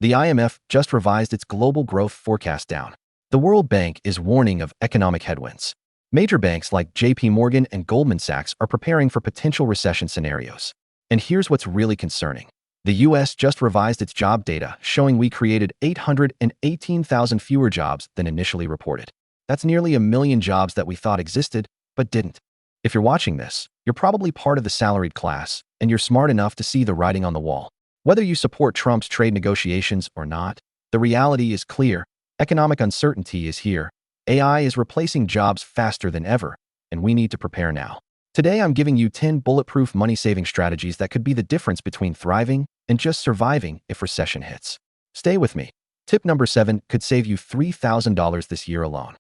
The IMF just revised its global growth forecast down. The World Bank is warning of economic headwinds. Major banks like JP Morgan and Goldman Sachs are preparing for potential recession scenarios. And here's what's really concerning. The US just revised its job data, showing we created 818,000 fewer jobs than initially reported. That's nearly 1 million jobs that we thought existed, but didn't. If you're watching this, you're probably part of the salaried class, and you're smart enough to see the writing on the wall. Whether you support Trump's trade negotiations or not, the reality is clear. Economic uncertainty is here. AI is replacing jobs faster than ever, and we need to prepare now. Today, I'm giving you 10 bulletproof money-saving strategies that could be the difference between thriving and just surviving if recession hits. Stay with me. Tip number 7 could save you $3,000 this year alone.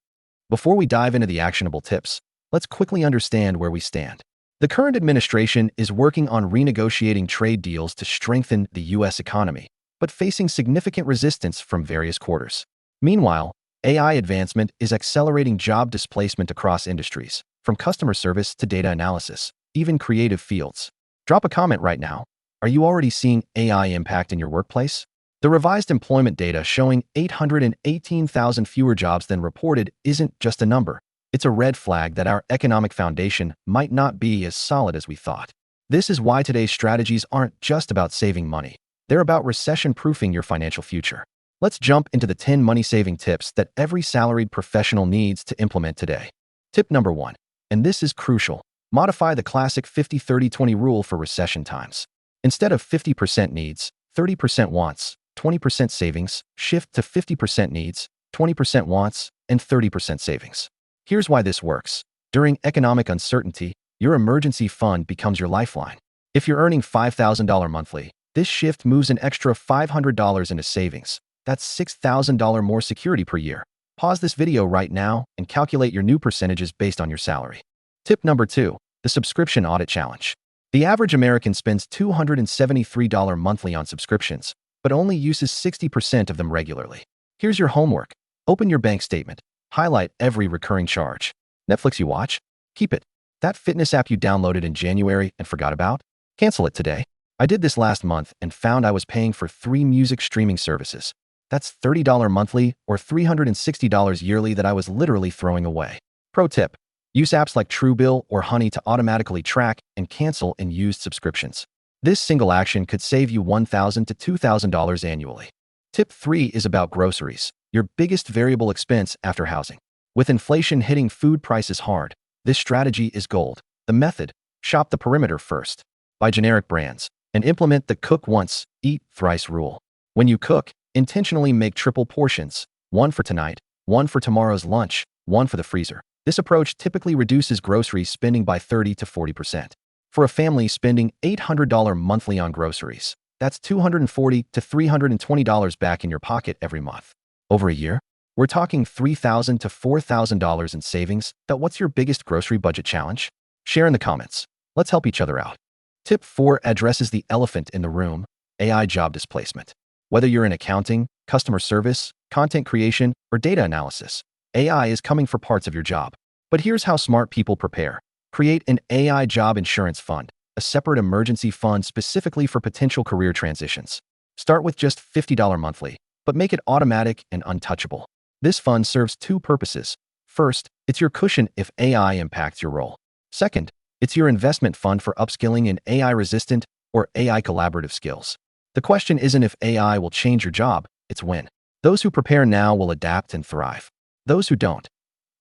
Before we dive into the actionable tips, let's quickly understand where we stand. The current administration is working on renegotiating trade deals to strengthen the U.S. economy, but facing significant resistance from various quarters. Meanwhile, AI advancement is accelerating job displacement across industries, from customer service to data analysis, even creative fields. Drop a comment right now. Are you already seeing AI impact in your workplace? The revised employment data showing 818,000 fewer jobs than reported isn't just a number. It's a red flag that our economic foundation might not be as solid as we thought. This is why today's strategies aren't just about saving money. They're about recession-proofing your financial future. Let's jump into the 10 money-saving tips that every salaried professional needs to implement today. Tip number 1, and this is crucial, modify the classic 50-30-20 rule for recession times. Instead of 50% needs, 30% wants, 20% savings, shift to 50% needs, 20% wants, and 30% savings. Here's why this works. During economic uncertainty, your emergency fund becomes your lifeline. If you're earning $5,000 monthly, this shift moves an extra $500 into savings. That's $6,000 more security per year. Pause this video right now and calculate your new percentages based on your salary. Tip number 2, the subscription audit challenge. The average American spends $273 monthly on subscriptions, but only uses 60% of them regularly. Here's your homework. Open your bank statement. Highlight every recurring charge. Netflix you watch? Keep it. That fitness app you downloaded in January and forgot about? Cancel it today. I did this last month and found I was paying for 3 music streaming services. That's $30 monthly or $360 yearly that I was literally throwing away. Pro tip: use apps like Truebill or Honey to automatically track and cancel unused subscriptions. This single action could save you $1,000 to $2,000 annually. Tip 3 is about groceries, your biggest variable expense after housing. With inflation hitting food prices hard, this strategy is gold. The method: shop the perimeter first. Buy generic brands and implement the cook once, eat thrice rule. When you cook, intentionally make triple portions, one for tonight, one for tomorrow's lunch, one for the freezer. This approach typically reduces grocery spending by 30 to 40%. For a family spending $800 monthly on groceries, that's $240 to $320 back in your pocket every month. Over a year, we're talking $3,000 to $4,000 in savings. What's your biggest grocery budget challenge? Share in the comments. Let's help each other out. Tip 4 addresses the elephant in the room: AI job displacement. Whether you're in accounting, customer service, content creation, or data analysis, AI is coming for parts of your job. But here's how smart people prepare. Create an AI job insurance fund, a separate emergency fund specifically for potential career transitions. Start with just $50 monthly, but make it automatic and untouchable. This fund serves 2 purposes. First, it's your cushion if AI impacts your role. Second, it's your investment fund for upskilling in AI-resistant or AI collaborative skills. The question isn't if AI will change your job, it's when. Those who prepare now will adapt and thrive. Those who don't,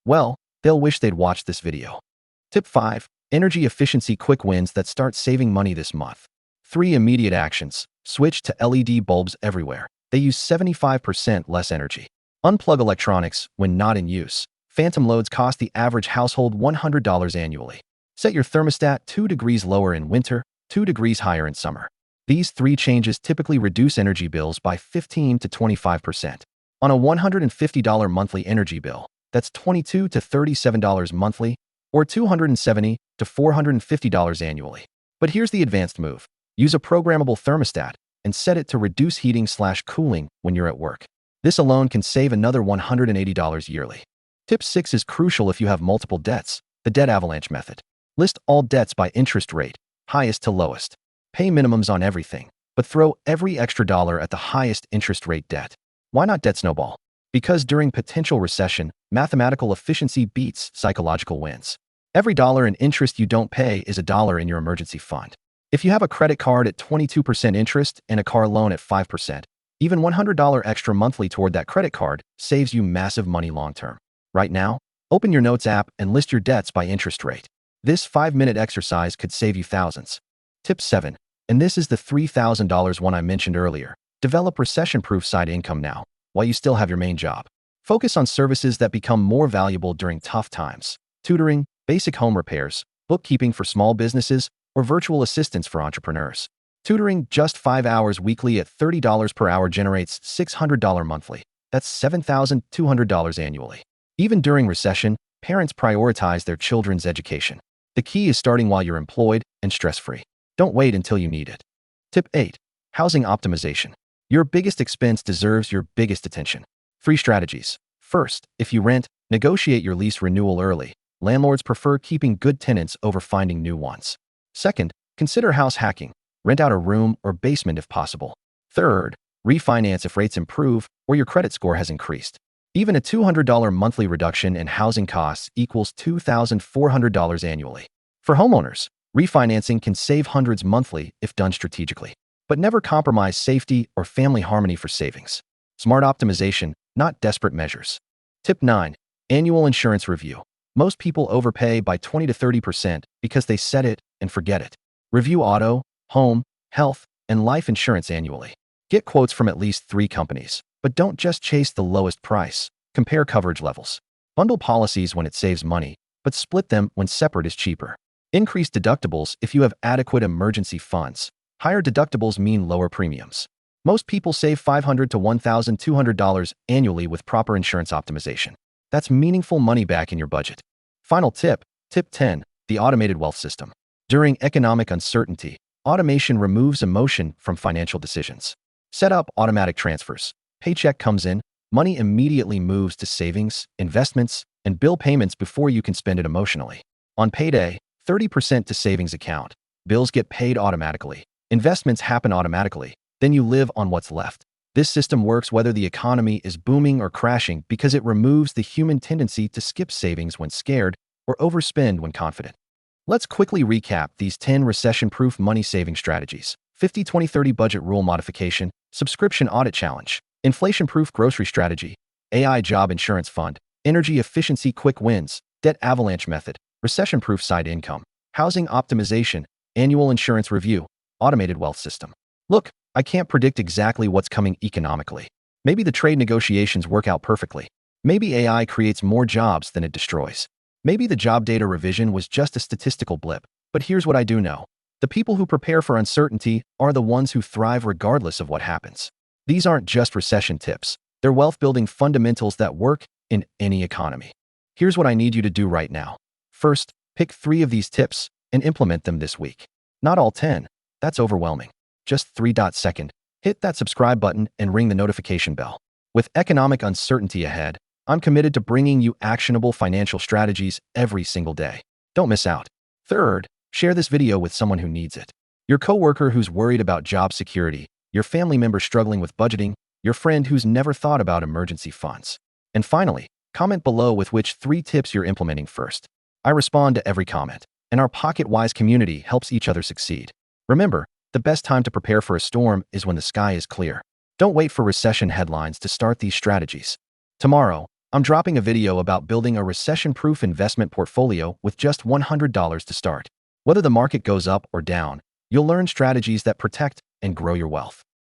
well, they'll wish they'd watched this video. Tip 5, energy efficiency quick wins that start saving money this month. 3 immediate actions: switch to LED bulbs everywhere. They use 75% less energy. Unplug electronics when not in use. Phantom loads cost the average household $100 annually. Set your thermostat 2 degrees lower in winter, 2 degrees higher in summer. These 3 changes typically reduce energy bills by 15 to 25%. On a $150 monthly energy bill, that's $22 to $37 monthly, or $270 to $450 annually. But here's the advanced move. Use a programmable thermostat and set it to reduce heating/cooling when you're at work. This alone can save another $180 yearly. Tip 6 is crucial if you have multiple debts: the debt avalanche method. List all debts by interest rate, highest to lowest. Pay minimums on everything. but throw every extra dollar at the highest interest rate debt. Why not debt snowball? Because during potential recession, mathematical efficiency beats psychological wins. Every dollar in interest you don't pay is a dollar in your emergency fund. If you have a credit card at 22% interest and a car loan at 5%, even $100 extra monthly toward that credit card saves you massive money long-term. Right now, open your Notes app and list your debts by interest rate. This 5-minute exercise could save you thousands. Tip 7. And this is the $3,000 one I mentioned earlier. Develop recession-proof side income now, while you still have your main job. Focus on services that become more valuable during tough times. Tutoring, basic home repairs, bookkeeping for small businesses, or virtual assistants for entrepreneurs. Tutoring just 5 hours weekly at $30 per hour generates $600 monthly. That's $7,200 annually. Even during recession, parents prioritize their children's education. The key is starting while you're employed and stress-free. Don't wait until you need it. Tip 8. Housing optimization. Your biggest expense deserves your biggest attention. 3 strategies. First, if you rent, negotiate your lease renewal early. Landlords prefer keeping good tenants over finding new ones. Second, consider house hacking. Rent out a room or basement if possible. Third, refinance if rates improve or your credit score has increased. Even a $200 monthly reduction in housing costs equals $2,400 annually. For homeowners, refinancing can save hundreds monthly if done strategically. But never compromise safety or family harmony for savings. Smart optimization, not desperate measures. Tip 9. Annual insurance review. Most people overpay by 20 to 30% because they set it and forget it. Review auto, home, health, and life insurance annually. Get quotes from at least 3 companies, but don't just chase the lowest price. Compare coverage levels. Bundle policies when it saves money, but split them when separate is cheaper. Increase deductibles if you have adequate emergency funds. Higher deductibles mean lower premiums. Most people save $500 to $1,200 annually with proper insurance optimization. That's meaningful money back in your budget. Final tip, tip 10, the automated wealth system. During economic uncertainty, automation removes emotion from financial decisions. Set up automatic transfers. Paycheck comes in, money immediately moves to savings, investments, and bill payments before you can spend it emotionally. On payday, 30% to savings account. Bills get paid automatically. Investments happen automatically. Then you live on what's left. This system works whether the economy is booming or crashing because it removes the human tendency to skip savings when scared or overspend when confident. Let's quickly recap these 10 recession-proof money-saving strategies. 50-20-30 budget rule modification, subscription audit challenge, inflation-proof grocery strategy, AI job insurance fund, energy efficiency quick wins, debt avalanche method, recession-proof side income, housing optimization, annual insurance review, automated wealth system. Look, I can't predict exactly what's coming economically. Maybe the trade negotiations work out perfectly. Maybe AI creates more jobs than it destroys. Maybe the job data revision was just a statistical blip. But here's what I do know. The people who prepare for uncertainty are the ones who thrive regardless of what happens. These aren't just recession tips. They're wealth-building fundamentals that work in any economy. Here's what I need you to do right now. First, pick 3 of these tips and implement them this week. Not all 10. That's overwhelming. Just 3. Second, hit that subscribe button and ring the notification bell. With economic uncertainty ahead, I'm committed to bringing you actionable financial strategies every single day. Don't miss out. Third, share this video with someone who needs it. Your coworker who's worried about job security, your family member struggling with budgeting, your friend who's never thought about emergency funds. And finally, comment below with which 3 tips you're implementing first. I respond to every comment, and our pocket-wise community helps each other succeed. Remember, the best time to prepare for a storm is when the sky is clear. Don't wait for recession headlines to start these strategies. Tomorrow, I'm dropping a video about building a recession-proof investment portfolio with just $100 to start. Whether the market goes up or down, you'll learn strategies that protect and grow your wealth.